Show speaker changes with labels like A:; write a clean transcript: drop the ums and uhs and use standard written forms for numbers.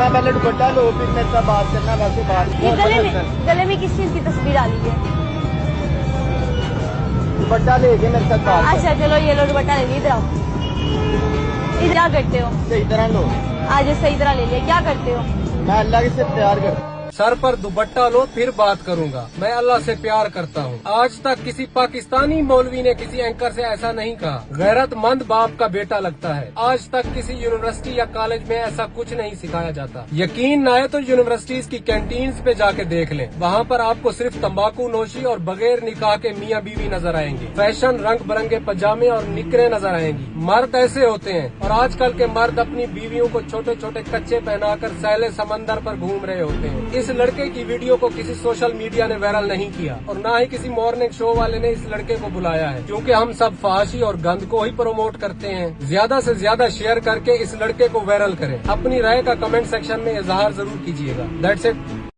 A: अपना पहले दुपट्टा लो फिर मेरे साथ बात करना, वैसे बात
B: ये गले में किस चीज की तस्वीर डाली है?
A: दुपट्टा लेके मेरे साथ बात
B: अच्छा चलो ये लो दुपट्टा ले लिया, इधर आओ। इधर क्या करते हो?
A: सही तरह लो।
B: आज सही तरह ले लिया, क्या करते हो?
A: मैं अल्लाह से प्यार करता हूँ।
C: सर पर दुपट्टा लो फिर बात करूंगा, मैं अल्लाह से प्यार करता हूँ। आज तक किसी पाकिस्तानी मौलवी ने किसी एंकर से ऐसा नहीं कहा। गैरतमंद बाप का बेटा लगता है। आज तक किसी यूनिवर्सिटी या कॉलेज में ऐसा कुछ नहीं सिखाया जाता। यकीन न आए तो यूनिवर्सिटीज की कैंटीन्स पे जाके देख लें, वहाँ पर आपको सिर्फ तंबाकू नोशी और बगैर निकाह के मियाँ बीवी नजर आएंगे। फैशन रंग बिरंगे पजामे और निकरे नजर आएंगी। मर्द ऐसे होते हैं और आजकल के मर्द अपनी बीवियों को छोटे छोटे कच्चे पहनाकर सैले समंदर पर घूम रहे होते हैं। इस लड़के की वीडियो को किसी सोशल मीडिया ने वायरल नहीं किया और न ही किसी मॉर्निंग शो वाले ने इस लड़के को बुलाया है, क्योंकि हम सब फहाशी और गंद को ही प्रमोट करते हैं। ज्यादा से ज्यादा शेयर करके इस लड़के को वायरल करें। अपनी राय का कमेंट सेक्शन में इजहार जरूर कीजिएगा। That's it.